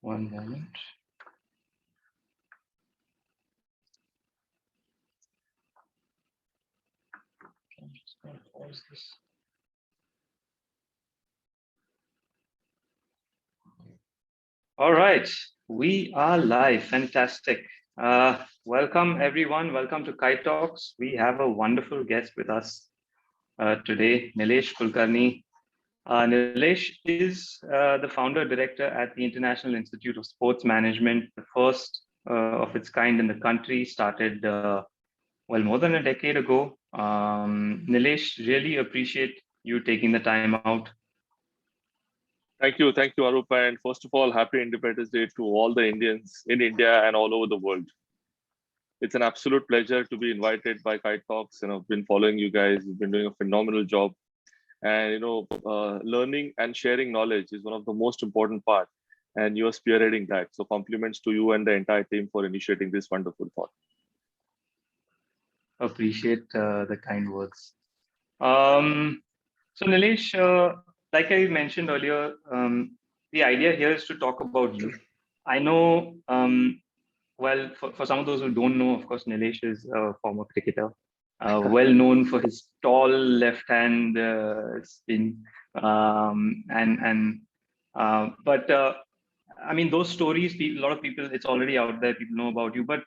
One moment. I'm just going to pause this. All right, we are live. Fantastic. Welcome, everyone. Welcome to Kite Talks. We have a wonderful guest with us today, Nilesh Kulkarni. Nilesh is the founder director at the International Institute of Sports Management, the first of its kind in the country, started more than a decade ago. Nilesh, really appreciate you taking the time out. Thank you, Arupa. And first of all, happy Independence Day to all the Indians in India and all over the world. It's an absolute pleasure to be invited by Kite Talks, and I've been following you guys. You've been doing a phenomenal job, and learning and sharing knowledge is one of the most important part, and you're spearheading that. So compliments to you and the entire team for initiating this wonderful thought. Appreciate the kind words. So, Nilesh, like I mentioned earlier, the idea here is to talk about you. I know, for some of those who don't know, of course, Nilesh is a former cricketer, well known for his tall left hand spin. But I mean, those stories, a lot of people, it's already out there, people know about you. But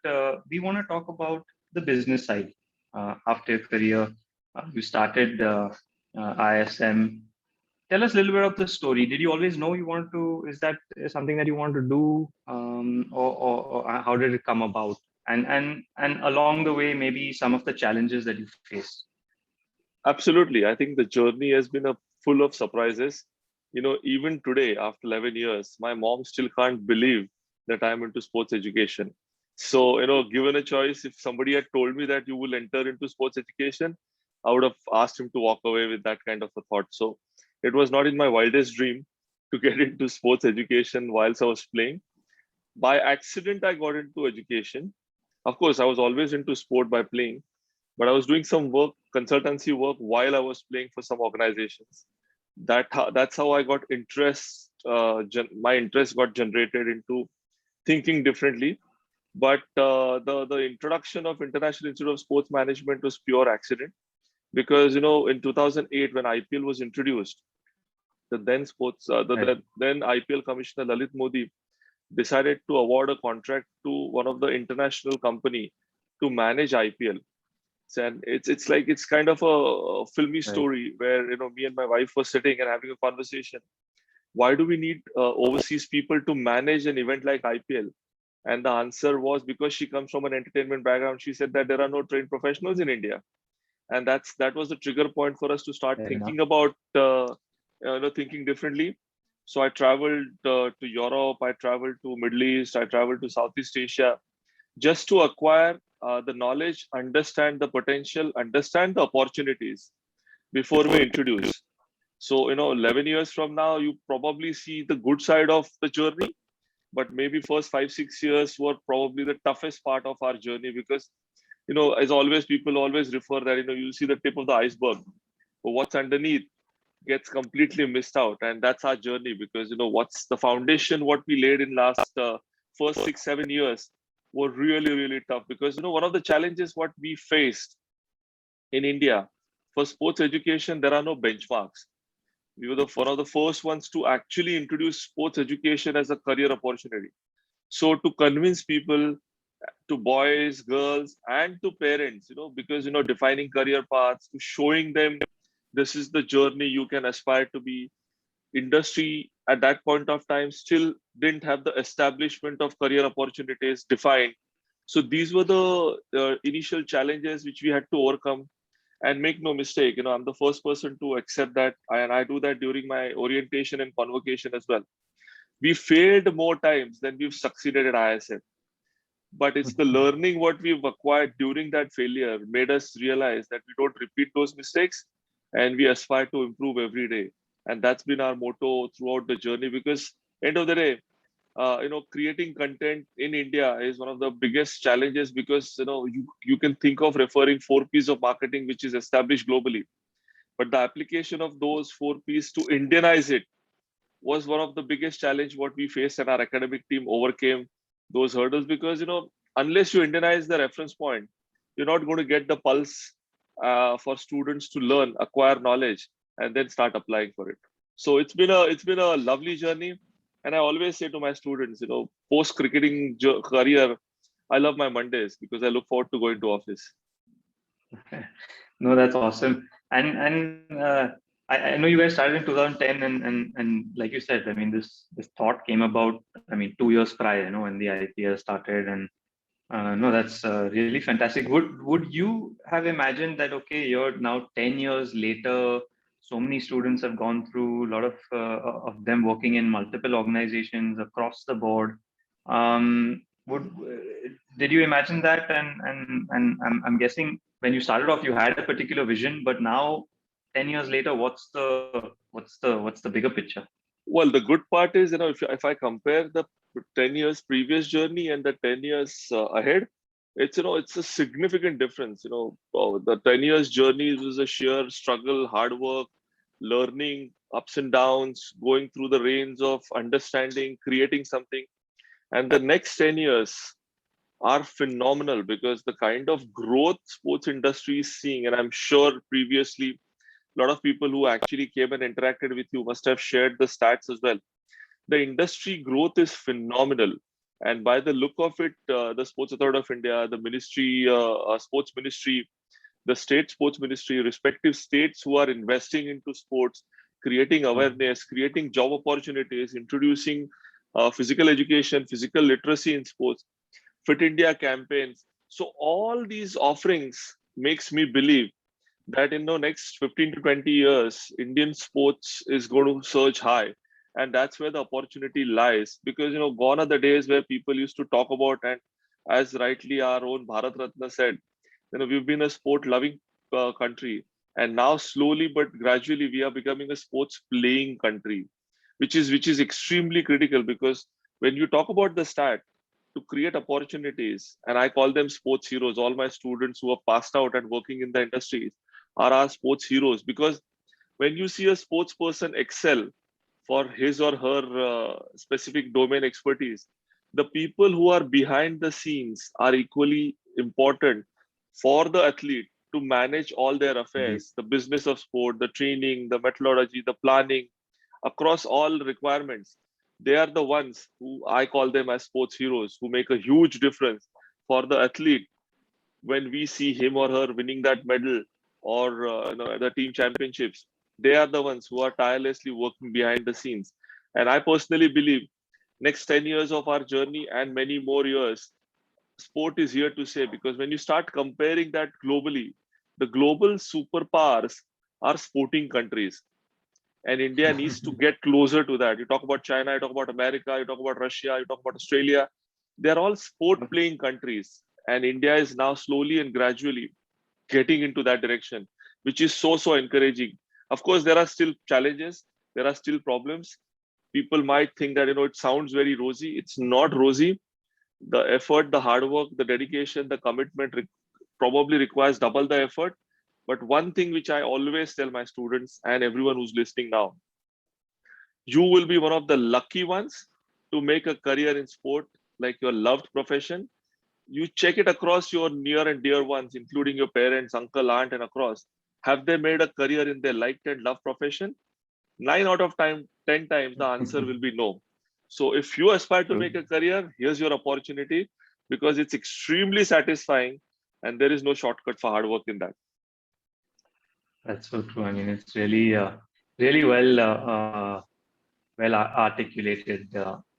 we want to talk about the business side. After your career, you started IISM. Tell us a little bit of the story. Did you always know you wanted to? Is that something that you want to do, or how did it come about? And along the way, maybe some of the challenges that you faced. Absolutely, I think the journey has been full of surprises. Even today, after 11 years, my mom still can't believe that I'm into sports education. So, given a choice, if somebody had told me that you will enter into sports education, I would have asked him to walk away with that kind of a thought. So, it was not in my wildest dream to get into sports education whilst I was playing. By accident, I got into education. Of course, I was always into sport by playing, but I was doing some work, consultancy work, while I was playing for some organizations. That's how I got interest. My interest got generated into thinking differently. But the introduction of International Institute of Sports Management was pure accident, because in 2008, when IPL was introduced, the then then IPL Commissioner Lalit Modi decided to award a contract to one of the international company to manage IPL. And it's kind of a filmy Right. story where me and my wife were sitting and having a conversation. Why do we need overseas people to manage an event like IPL? And the answer was, because she comes from an entertainment background. She said that there are no trained professionals in India, and that was the trigger point for us to start Fair enough. thinking about thinking differently. So I traveled to Europe, I traveled to Middle East, I traveled to Southeast Asia, just to acquire the knowledge, understand the potential, understand the opportunities before we introduce. So 11 years from now, you probably see the good side of the journey, but maybe first 5-6 years were probably the toughest part of our journey, because as always, people always refer that you see the tip of the iceberg, but what's underneath gets completely missed out. And that's our journey, because what's the foundation, what we laid in last first 6-7 years were really, really tough. Because one of the challenges what we faced in India for sports education, there are no benchmarks. We were one of the first ones to actually introduce sports education as a career opportunity. So to convince people, to boys, girls, and to parents, because defining career paths, to showing them this is the journey you can aspire to be. Industry at that point of time still didn't have the establishment of career opportunities defined. So these were the initial challenges which we had to overcome. And make no mistake, I'm the first person to accept that, and I do that during my orientation and convocation as well. We failed more times than we've succeeded at ISM, but it's the learning what we've acquired during that failure made us realize that we don't repeat those mistakes, and we aspire to improve every day. And that's been our motto throughout the journey, because end of the day, creating content in India is one of the biggest challenges, because you can think of referring 4 P's of marketing which is established globally, but the application of those 4 P's to Indianize it was one of the biggest challenge what we faced, and our academic team overcame those hurdles, because unless you Indianize the reference point, you're not going to get the pulse for students to learn, acquire knowledge, and then start applying for it. So it's been a lovely journey, and I always say to my students, post cricketing career, I love my Mondays because I look forward to going to office. No, that's awesome. And I know you guys started in 2010, and like you said, I mean, this thought came about, I mean, 2 years prior, when the IPL started. And no, that's really fantastic. Would you have imagined that, okay, you're now 10 years later, so many students have gone through, a lot of them working in multiple organizations across the board. Would Did you imagine that? And I'm guessing when you started off, you had a particular vision, but now 10 years later, what's the bigger picture? Well, the good part is, if I compare the 10 years previous journey and the 10 years ahead, it's a significant difference. The 10 years journey was a sheer struggle, hard work, learning, ups and downs, going through the reins of understanding, creating something. And the next 10 years are phenomenal, because the kind of growth sports industry is seeing, and I'm sure previously a lot of people who actually came and interacted with you must have shared the stats as well. The industry growth is phenomenal. And by the look of it, the Sports Authority of India, the ministry, sports ministry, the state sports ministry, respective states who are investing into sports, creating awareness, creating job opportunities, introducing physical education, physical literacy in sports, Fit India campaigns. So all these offerings makes me believe that in the next 15 to 20 years, Indian sports is going to surge high. And that's where the opportunity lies. Because, gone are the days where people used to talk about, and as rightly our own Bharat Ratna said, we've been a sport loving country. And now slowly but gradually, we are becoming a sports playing country, which is extremely critical, because when you talk about the stat, to create opportunities, and I call them sports heroes, all my students who have passed out and working in the industries are our sports heroes. Because when you see a sports person excel for his or her specific domain expertise, the people who are behind the scenes are equally important for the athlete to manage all their Indeed. affairs, the business of sport, the training, the methodology, the planning, across all requirements. They are the ones who I call them as sports heroes, who make a huge difference for the athlete when we see him or her winning that medal, or the team championships. They are the ones who are tirelessly working behind the scenes. And I personally believe next 10 years of our journey and many more years, sport is here to stay. Because when you start comparing that globally, the global superpowers are sporting countries, and India needs to get closer to that. You talk about China, you talk about America, you talk about Russia, you talk about Australia. They're all sport playing countries. And India is now slowly and gradually getting into that direction, which is so encouraging. Of course, there are still challenges, there are still problems. People might think that it sounds very rosy. It's not rosy. The effort, the hard work, the dedication, the commitment probably requires double the effort. But one thing which I always tell my students and everyone who's listening now, you will be one of the lucky ones to make a career in sport like your loved profession. You check it across your near and dear ones, including your parents, uncle, aunt, and across. Have they made a career in their liked and loved profession? 9 out of 10 times, the answer will be no. So if you aspire to make True. a career, here's your opportunity, because it's extremely satisfying, and there is no shortcut for hard work in that. That's so true. I mean, it's really well articulated.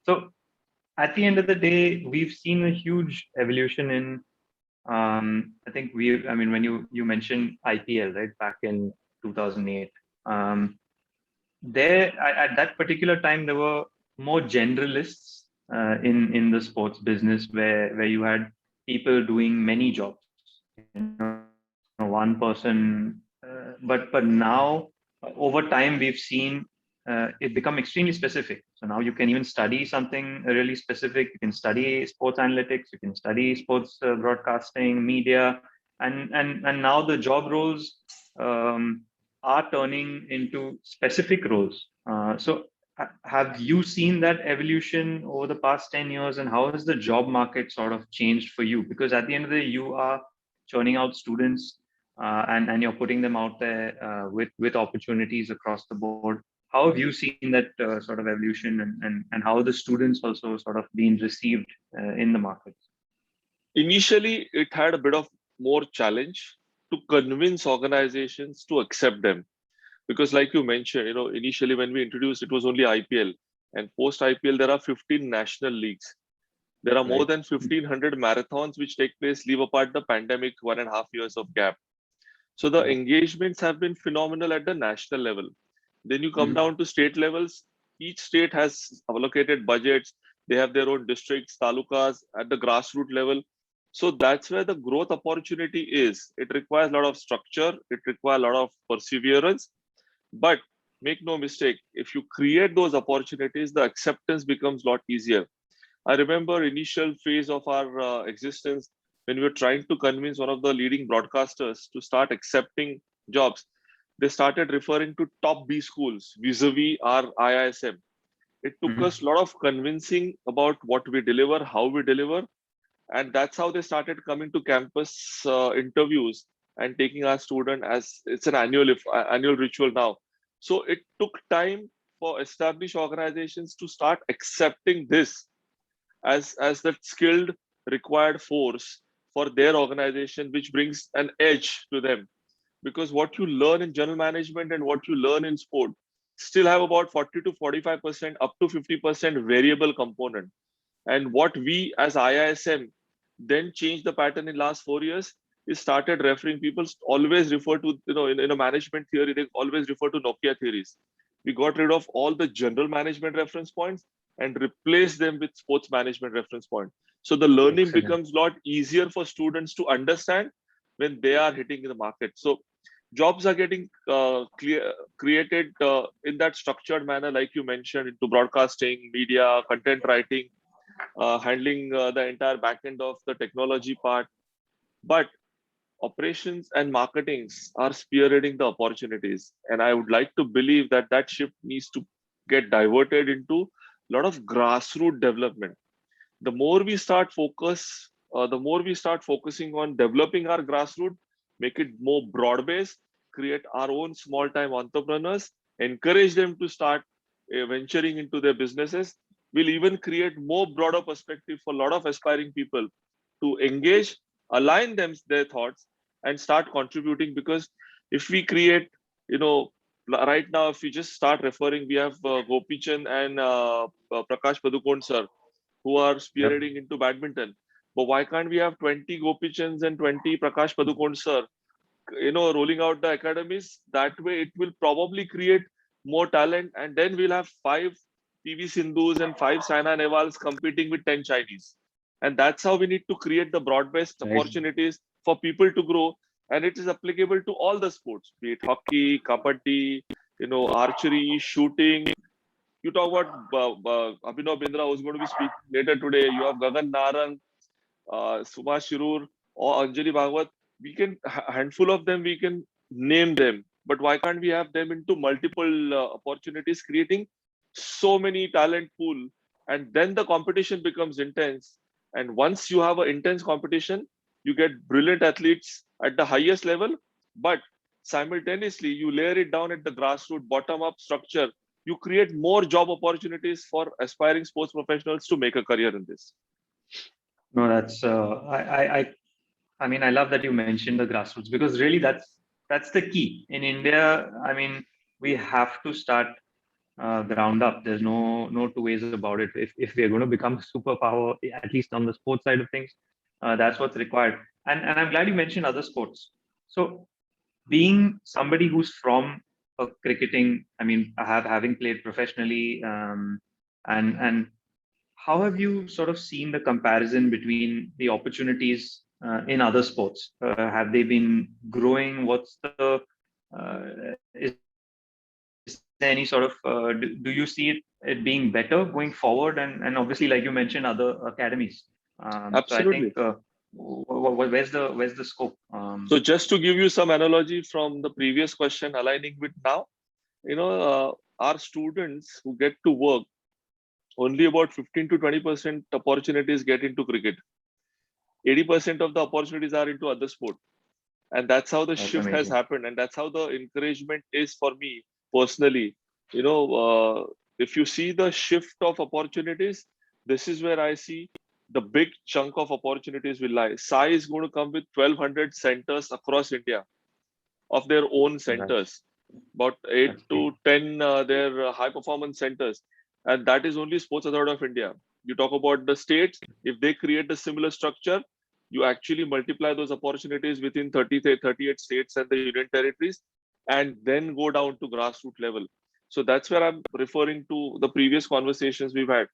So at the end of the day, we've seen a huge evolution in. I think I mean, when you mentioned IPL, right, back in 2008. Um, at that particular time, there were more generalists in the sports business, where you had people doing many jobs. One person, but now over time we've seen it become extremely specific. So now you can even study something really specific. You can study sports analytics. You can study sports broadcasting, media, and now the job roles are turning into specific roles. So have you seen that evolution over the past 10 years, and how has the job market sort of changed for you? Because at the end of the day, you are churning out students, and you're putting them out there with opportunities across the board. How have you seen that sort of evolution, and how the students also sort of being received in the market? Initially, it had a bit of more challenge to convince organizations to accept them. Because like you mentioned, initially when we introduced, it was only IPL, and post IPL, there are 15 national leagues. There are more Right. than 1,500 marathons which take place, leave apart the pandemic 1.5 years of gap. So the Yeah. engagements have been phenomenal at the national level. Then you come Mhm. down to state levels. Each state has allocated budgets. They have their own districts, talukas at the grassroots level. So that's where the growth opportunity is. It requires a lot of structure. It requires a lot of perseverance. But make no mistake, if you create those opportunities, the acceptance becomes a lot easier. I remember initial phase of our existence when we were trying to convince one of the leading broadcasters to start accepting jobs. They started referring to top B schools vis-a-vis our IISM. It took us Mhm. a lot of convincing about what we deliver, how we deliver, and that's how they started coming to campus interviews and taking our student as it's an annual ritual now. So it took time for established organizations to start accepting this as that skilled required force for their organization, which brings an edge to them. Because what you learn in general management and what you learn in sport still have about 40 to 45% up to 50% variable component. And what we as IISM then changed the pattern in last 4 years is started referring people always refer to, in a management theory, they always refer to Nokia theories. We got rid of all the general management reference points and replace them with sports management reference point. So the learning Excellent. becomes a lot easier for students to understand when they are hitting the market. So jobs are getting created in that structured manner, like you mentioned, into broadcasting, media, content writing, handling the entire back end of the technology part. But operations and marketings are spearheading the opportunities. And I would like to believe that that shift needs to get diverted into a lot of grassroots development. The more we start the more we start focusing on developing our grassroots, make it more broad based, create our own small time entrepreneurs, encourage them to start venturing into their businesses, will even create more broader perspective for a lot of aspiring people to engage, align them their thoughts, and start contributing. Because if we create, you know, right now, if we just start referring, we have Gopichan and Prakash Padukone sir who are Yep. spearheading into badminton. But why can't we have 20 Gopichans and 20 Prakash Padukone sir, rolling out the academies? That way, it will probably create more talent, and then we'll have five PV Sindhus and five Saina Nehwals competing with 10 Chinese. And that's how we need to create the broad-based Right. opportunities for people to grow. And it is applicable to all the sports, be it hockey, kabaddi, archery, shooting. You talk about Abhinav Bindra, who's going to be speaking later today. You have Gagan Narang, Subash Shirur, or Anjali Bhagwat. We can handful of them. We can name them, but why can't we have them into multiple opportunities, creating so many talent pool, and then the competition becomes intense. And once you have an intense competition, you get brilliant athletes at the highest level, but simultaneously you layer it down at the grassroots, bottom up structure. You create more job opportunities for aspiring sports professionals to make a career in this. No, that's I mean, I love that you mentioned the grassroots, because really that's the key in India. I mean, we have to start ground up. There's no two ways about it. If we're going to become a superpower, at least on the sports side of things, that's what's required. And I'm glad you mentioned other sports. So being somebody who's from cricketing, I mean, having played professionally, and how have you sort of seen the comparison between the opportunities in other sports? Have they been growing? What's the is there any sort of do you see it being better going forward? And obviously, like you mentioned, other academies. So I think Absolutely. where's the scope? So just to give you some analogy from the previous question aligning with now, our students who get to work, only about 15 to 20% opportunities get into cricket. 80% of the opportunities are into other sport. And that's how the That's shift has amazing. happened. And that's how the encouragement is for me personally. You know, if you see the shift of opportunities, this is where I see the big chunk of opportunities will lie. Sai is going to come with 1,200 centers across India of their own That's centers, about 8 that's to great. 10 their high performance centers. And that is only Sports Authority of India. You talk about the states, if they create a similar structure, you actually multiply those opportunities within 38 states and the union territories, and then go down to grassroots level. So that's where I'm referring to the previous conversations we've had.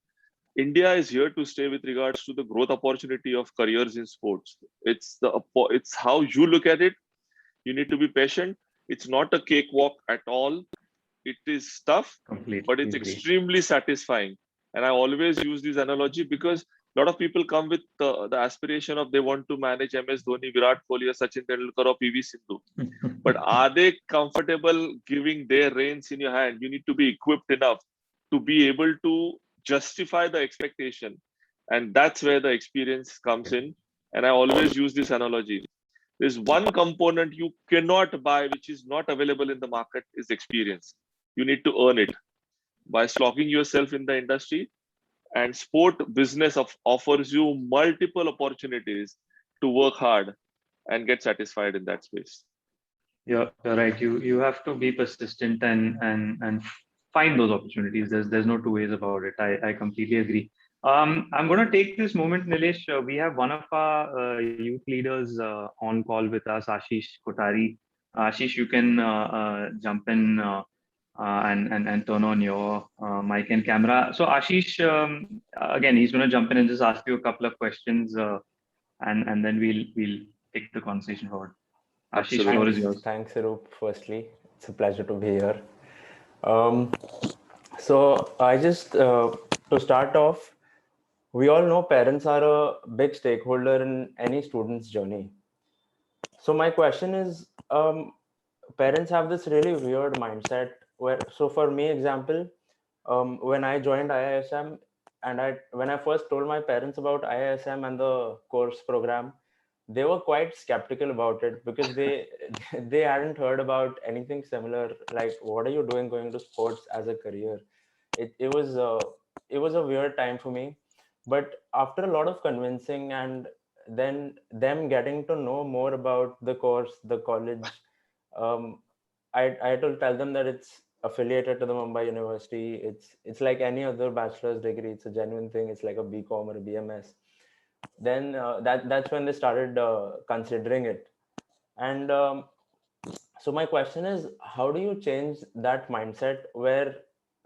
India is here to stay with regards to the growth opportunity of careers in sports. It's how you look at it. You need to be patient. It's not a cakewalk at all. It is tough, but Completely it's agree. extremely satisfying. And I always use this analogy because a lot of people come with the aspiration of they want to manage MS Dhoni, Virat Kohli, or Sachin Tendulkar, or PV Sindhu. But are they comfortable giving their reins in your hand? You need to be equipped enough to be able to justify the expectation. And that's where the experience comes in. And I always use this analogy. There's one component you cannot buy, which is not available in the market, is experience. You need to earn it by slogging yourself in the industry. And sport business offers you multiple opportunities to work hard and get satisfied in that space. You're right. You have to be persistent and find those opportunities. There's no two ways about it. I completely agree. I'm going to take this moment, Nilesh. We have one of our youth leaders on call with us, Ashish Kotari. Ashish, you can jump in and turn on your mic and camera. So Ashish, again, he's going to jump in and just ask you a couple of questions, and then we'll take the conversation forward. Ashish, floor is Absolutely. yours. Thanks, Arup. Firstly, it's a pleasure to be here. Um, so I just to start off, we all know parents are a big stakeholder in any student's journey. So my question is, parents have this really weird mindset where, so for me, example, when I joined IISM, and when I first told my parents about IISM and the course program, they were quite skeptical about it because they they hadn't heard about anything similar. Like, what are you doing going to sports as a career? It was a weird time for me, but after a lot of convincing and then them getting to know more about the course, the college, um, I had to tell them that it's affiliated to the Mumbai University. It's like any other bachelor's degree. It's a genuine thing. It's like a BCom or a BMS. Then that's when they started considering it. And so my question is, how do you change that mindset where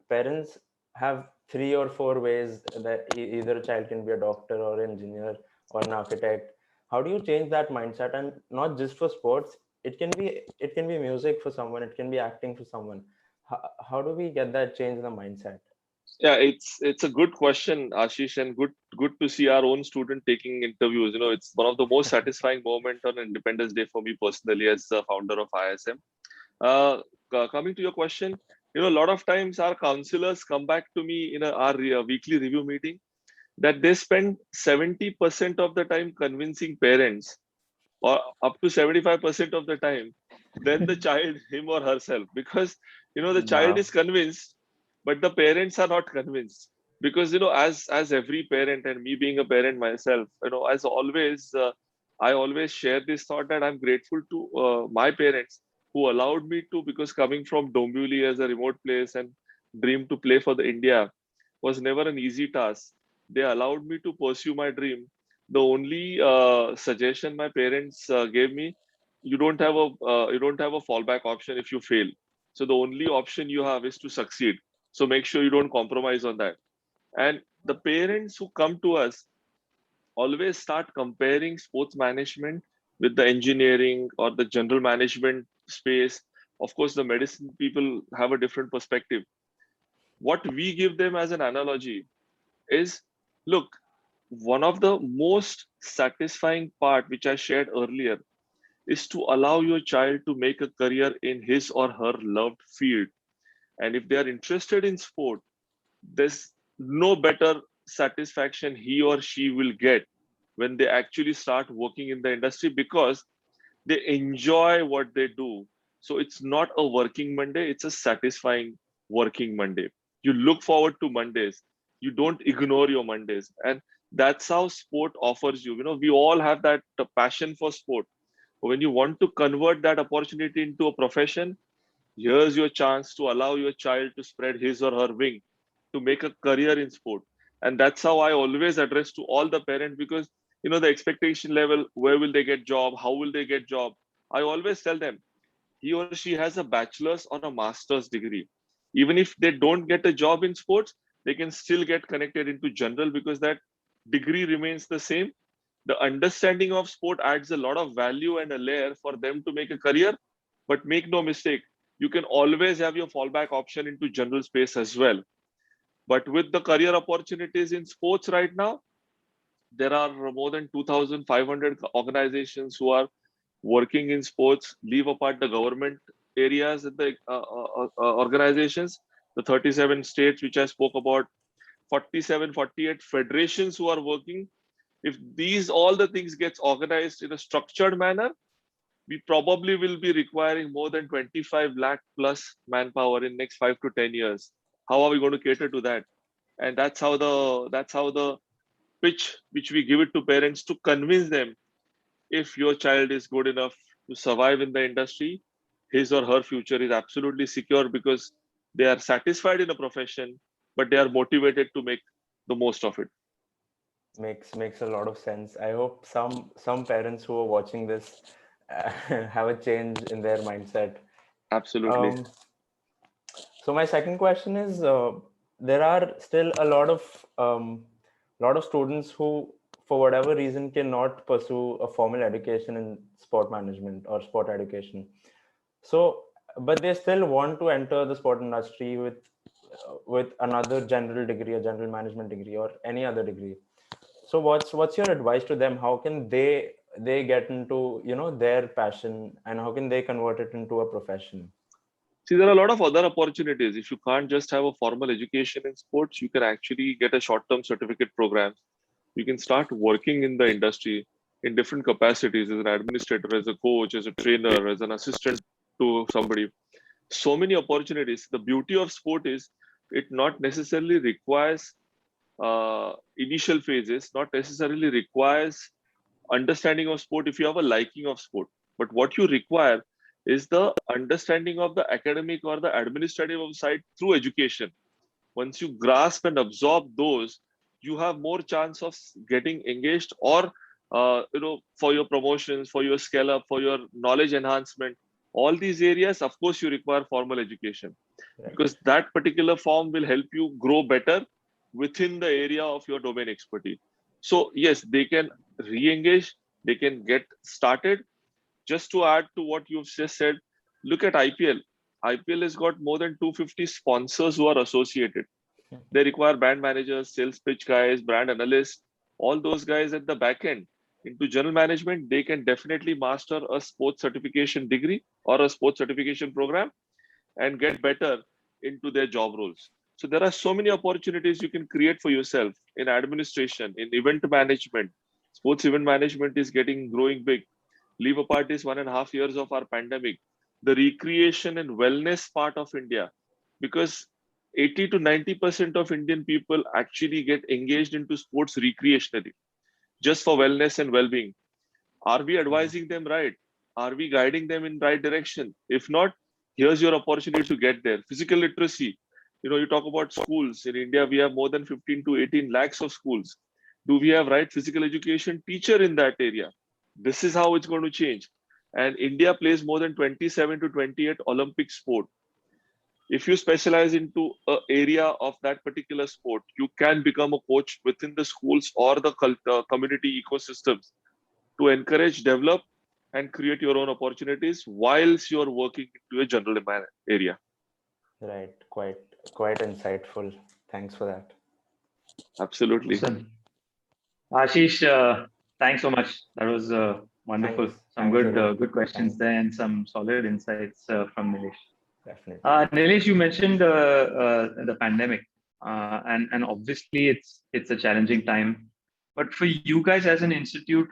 parents have three or four ways that either a child can be a doctor or engineer or an architect? How do you change that mindset? And not just for sports, it can be music for someone, it can be acting for someone. How do we get that change in the mindset? Yeah, it's a good question, Ashish, and good to see our own student taking interviews. It's one of the most satisfying moment on Independence Day for me personally as the founder of ISM. Coming to your question, a lot of times our counselors come back to me in our weekly review meeting that they spend 70% of the time convincing parents, or up to 75% of the time, than the child, him or herself, because the child Wow. is convinced, but the parents are not convinced. Because as every parent, and me being a parent myself, as always, I always share this thought that I'm grateful to my parents who allowed me to, because coming from Dombivli as a remote place and dream to play for the India was never an easy task. They allowed me to pursue my dream. The only suggestion my parents gave me: you don't have a fallback option if you fail. So the only option you have is to succeed. So make sure you don't compromise on that. And the parents who come to us always start comparing sports management with the engineering or the general management space. Of course, the medicine people have a different perspective. What we give them as an analogy is, look, one of the most satisfying part which I shared earlier is to allow your child to make a career in his or her loved field. And if they are interested in sport, there's no better satisfaction he or she will get when they actually start working in the industry, because they enjoy what they do. So it's not a working Monday, it's a satisfying working Monday. You look forward to Mondays. You don't ignore your Mondays. And that's how sport offers you. You know, we all have that passion for sport. When you want to convert that opportunity into a profession, here's your chance to allow your child to spread his or her wing to make a career in sport. And that's how I always address to all the parents, because you know the expectation level, where will they get job, how will they get job? I always tell them, he or she has a bachelor's or a master's degree. Even if they don't get a job in sports, they can still get connected into general, because that degree remains the same. The understanding of sport adds a lot of value and a layer for them to make a career. But make no mistake, you can always have your fallback option into general space as well. But with the career opportunities in sports right now, there are more than 2,500 organizations who are working in sports. Leave apart the government areas and the organizations, the 37 states which I spoke about, 47, 48 federations who are working. If these all the things gets organized in a structured manner, we probably will be requiring more than 25 lakh plus manpower in next 5 to 10 years. How are we going to cater to that? And that's how the pitch which we give it to parents to convince them, if your child is good enough to survive in the industry, his or her future is absolutely secure, because they are satisfied in a profession, but they are motivated to make the most of it. Makes a lot of sense. I hope some parents who are watching this have a change in their mindset. Absolutely. Um, so my second question is, there are still a lot of students who, for whatever reason, cannot pursue a formal education in sport management or sport education. So, but they still want to enter the sport industry with another general degree, a general management degree, or any other degree. So what's your advice to them? How can they get into, their passion, and how can they convert it into a profession? See, there are a lot of other opportunities. If you can't just have a formal education in sports, you can actually get a short-term certificate program. You can start working in the industry in different capacities, as an administrator, as a coach, as a trainer, as an assistant to somebody. So many opportunities. The beauty of sport is it not necessarily requires initial phases, not necessarily requires understanding of sport if you have a liking of sport. But what you require is the understanding of the academic or the administrative side through education. Once you grasp and absorb those, you have more chance of getting engaged, or for your promotions, for your scale up, for your knowledge enhancement. All these areas, of course, you require formal education, Right. because that particular form will help you grow better within the area of your domain expertise. So yes, they can re-engage, they can get started. Just to add to what you've just said, look at IPL. IPL has got more than 250 sponsors who are associated. They require brand managers, sales pitch guys, brand analysts, all those guys at the back end. Into general management, they can definitely master a sports certification degree or a sports certification program and get better into their job roles. So there are so many opportunities you can create for yourself in administration, in event management. Sports event management is getting growing big. Leave apart this 1.5 years of our pandemic, the recreation and wellness part of India, because 80 to 90% of Indian people actually get engaged into sports recreationally, just for wellness and well-being. Are we Mhm. advising them right? Are we guiding them in right direction? If not, here's your opportunity to get there. Physical literacy. You know, you talk about schools. In India, we have more than 15 to 18 lakhs of schools. Do we have right physical education teacher in that area? This is how it's going to change. And India plays more than 27 to 28 Olympic sport. If you specialize into a area of that particular sport, you can become a coach within the schools or the community ecosystems to encourage, develop, and create your own opportunities whilst you're working into a general area. Right. Quite insightful. Thanks for that. Absolutely. Awesome. Ashish, thanks so much. That was wonderful. Thanks. Some Thanks, good Arun. good questions Thanks. there and some solid insights from Nilesh. Definitely. Nilesh, you mentioned the pandemic, and obviously it's a challenging time. But for you guys as an institute,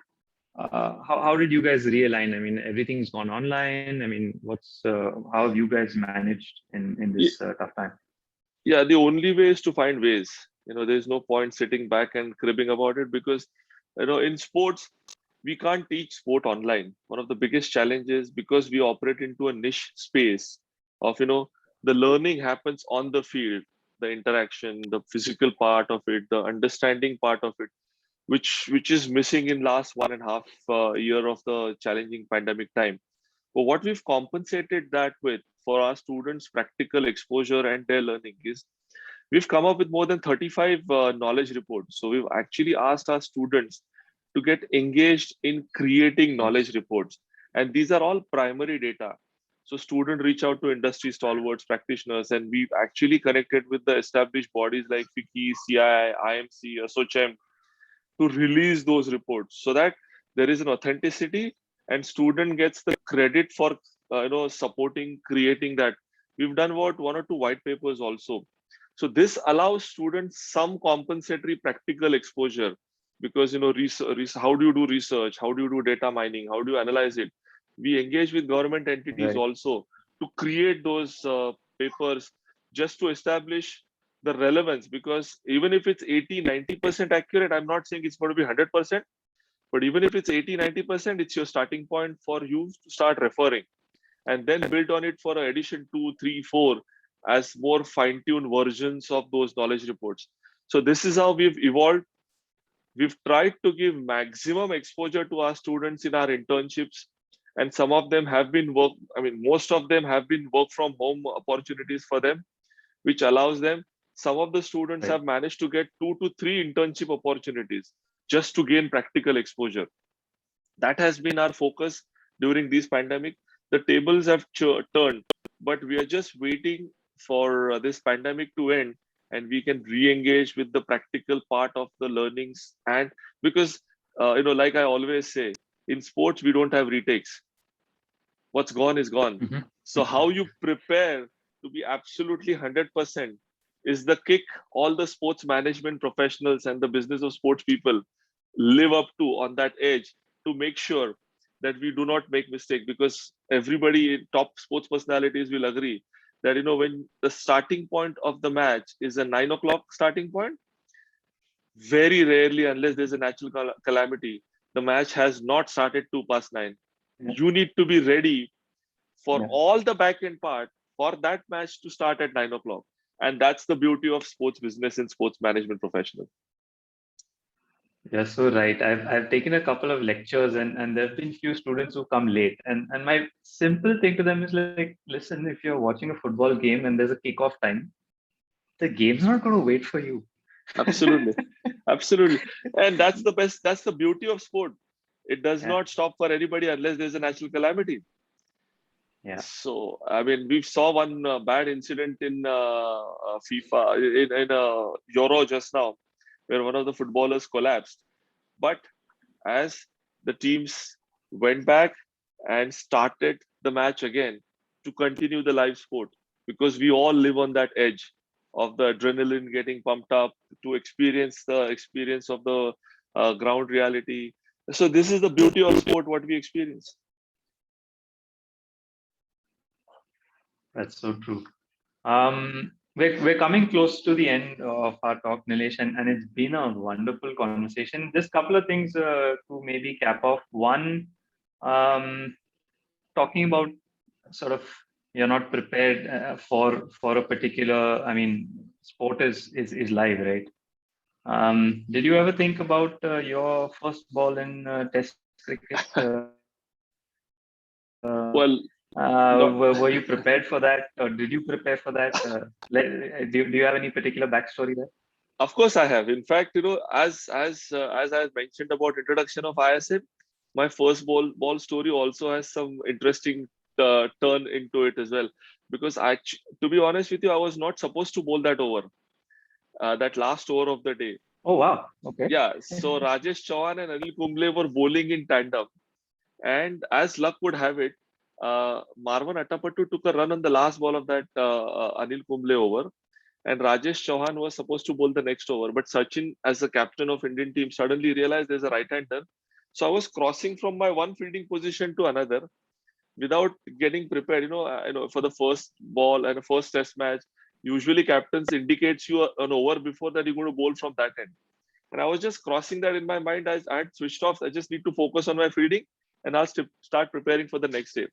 how did you guys realign? I mean, everything's gone online. I mean, how have you guys managed in this Ye- tough time? Yeah, the only way is to find ways. There's no point sitting back and cribbing about it, because in sports we can't teach sport online. One of the biggest challenges, because we operate into a niche space of, the learning happens on the field, the interaction, the physical part of it, the understanding part of it, which is missing in last 1.5 year of the challenging pandemic time. But what we've compensated that with for our students' practical exposure and their learning is, we've come up with more than 35 knowledge reports. So we've actually asked our students to get engaged in creating knowledge Nice. reports. And these are all primary data. So students reach out to industry stalwarts, practitioners, and we've actually connected with the established bodies like FICCI, CII, IMC, ASSOCHAM, to release those reports, so that there is an authenticity and student gets the credit for supporting creating that. We've done about one or two white papers also. So this allows students some compensatory practical exposure, because research, how do you do research, how do you do data mining, how do you analyze it. We engage with government entities Right. also to create those papers, just to establish the relevance. Because even if it's 80-90% accurate, I'm not saying it's going to be 100%, but even if it's 80-90%, it's your starting point for you to start referring, and then build on it for edition 2, 3, 4 as more fine-tuned versions of those knowledge reports. So this is how we've evolved. We've tried to give maximum exposure to our students in our internships, and some of them have been most of them have been work from home opportunities for them, which allows them. Some of the students Right. have managed to get 2 to 3 internship opportunities just to gain practical exposure. That has been our focus during this pandemic. The tables have turned, but we are just waiting for this pandemic to end, and we can re-engage with the practical part of the learnings. And because like I always say, in sports we don't have retakes. What's gone is gone. Mhm. So how you prepare to be absolutely 100% is the kick all the sports management professionals and the business of sports people live up to on that edge, to make sure that we do not make mistake. Because everybody, top sports personalities, will agree that when the starting point of the match is a 9 o'clock starting point, very rarely, unless there's a natural calamity, the match has not started 2 past 9. Yeah. You need to be ready for Yeah. all the back end part for that match to start at 9 o'clock. And that's the beauty of sports business and sports management professional. You're so right. I've taken a couple of lectures, and there have been few students who come late. And my simple thing to them is like, listen, if you're watching a football game and there's a kickoff time, the game's not going to wait for you. Absolutely. Absolutely. And that's the best, that's the beauty of sport. It does Yeah. not stop for anybody unless there's a natural calamity. Yeah. So, I mean, we saw one bad incident in FIFA, in Euro just now, where one of the footballers collapsed. But as the teams went back and started the match again to continue the live sport, because we all live on that edge of the adrenaline getting pumped up to experience the experience of the ground reality. So this is the beauty of sport, what we experience. That's so true. We're coming close to the end of our talk, Nilesh, and it's been a wonderful conversation. Just a couple of things to maybe cap off. One, um, talking about sort of you're not prepared for a particular. I mean, sport is live, right? Did you ever think about your first ball in Test cricket? Well, Were not, you prepared for that, or did you prepare for that? Do you have any particular backstory there? of course I have. In fact, as I mentioned about introduction of ISM, my first ball story also has some interesting turn into it as well. Because to be honest with you, I was not supposed to bowl that over, that last over of the day. Oh wow. Okay. Yeah, so Rajesh Chauhan and Anil Kumble were bowling in tandem, and as luck would have it, Marwan Attapattu took a run on the last ball of that Anil Kumble over, and Rajesh Chauhan was supposed to bowl the next over. But Sachin, as the captain of Indian team, suddenly realized there's a right-hander. So I was crossing from my one fielding position to another without getting prepared. For the first ball and a first test match, usually captains indicates you an over before that you're going to bowl from that end. And I was just crossing that in my mind. I had switched off. I just need to focus on my fielding, and I'll start preparing for the next day.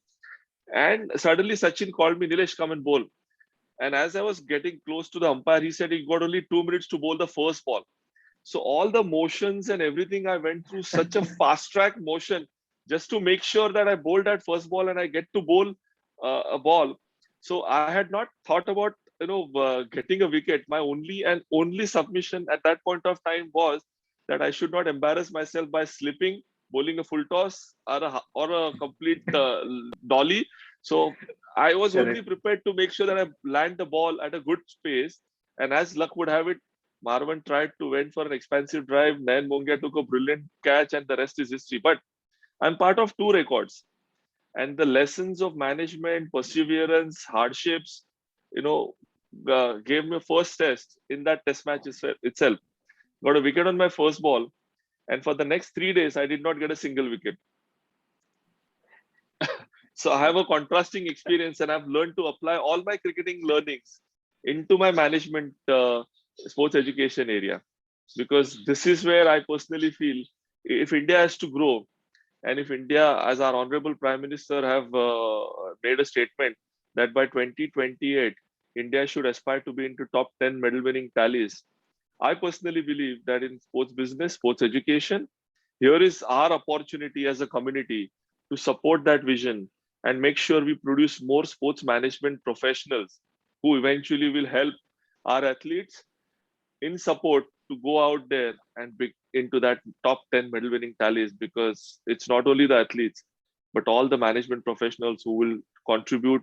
And suddenly Sachin called me, Nilesh, come and bowl. And as I was getting close to the umpire, he said he got only 2 minutes to bowl the first ball. So all the motions and everything, I went through such a fast track motion just to make sure that I bowled that first ball and I get to bowl a ball. So I had not thought about getting a wicket. My only submission at that point of time was that I should not embarrass myself by slipping, bowling a full toss or a complete dolly. So I was only Correct. prepared to make sure that I land the ball at a good space. And as luck would have it, Marwan tried to went for an expansive drive. Nayan Mongia took a brilliant catch, and the rest is history. But I'm part of two records, and the lessons of management, perseverance, hardships, gave me a first test in that test match itself. Got a wicket on my first ball, and for the next 3 days, I did not get a single wicket. So I have a contrasting experience, and I've learned to apply all my cricketing learnings into my management sports education area, because this is where I personally feel if India has to grow, and if India, as our honorable Prime Minister have made a statement that by 2028, India should aspire to be into top 10 medal winning tallies. I personally believe that in sports business, sports education, here is our opportunity as a community to support that vision and make sure we produce more sports management professionals who eventually will help our athletes in support to go out there and be into that top 10 medal winning tallies, because it's not only the athletes but all the management professionals who will contribute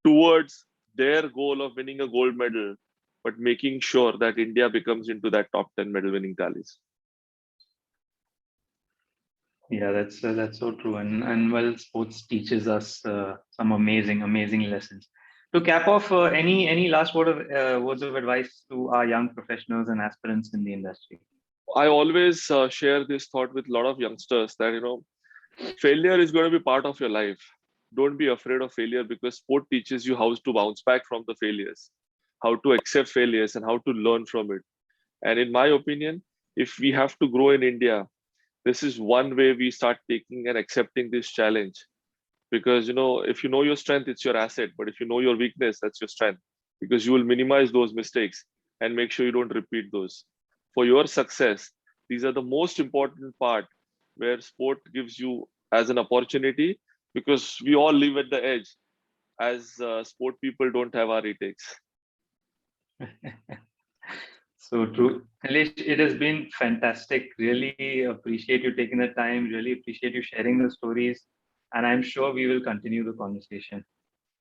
towards their goal of winning a gold medal, but making sure that India becomes into that top 10 medal winning tallies. Yeah, that's so true. And well, sports teaches us some amazing lessons. To cap off, any last words of advice to our young professionals and aspirants in the industry? I always share this thought with a lot of youngsters that failure is going to be part of your life. Don't be afraid of failure, because sport teaches you how to bounce back from the failures, how to accept failures, and how to learn from it. And in my opinion, if we have to grow in India, this is one way we start taking and accepting this challenge. Because if you know your strength, it's your asset. But if you know your weakness, that's your strength, because you will minimize those mistakes and make sure you don't repeat those. For your success, these are the most important part, where sport gives you as an opportunity, because we all live at the edge. As sport people don't have our retakes. So true. Nilesh, it has been fantastic. Really appreciate you taking the time. Really appreciate you sharing the stories. And I'm sure we will continue the conversation.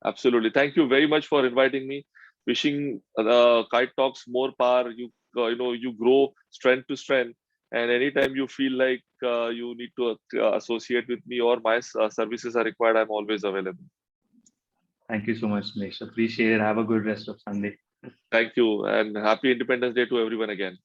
Absolutely. Thank you very much for inviting me. Wishing Kite Talks more power. You grow strength to strength. And anytime you feel like you need to associate with me, or my services are required, I'm always available. Thank you so much, Nilesh. Appreciate it. Have a good rest of Sunday. Thank you, and happy Independence Day to everyone again.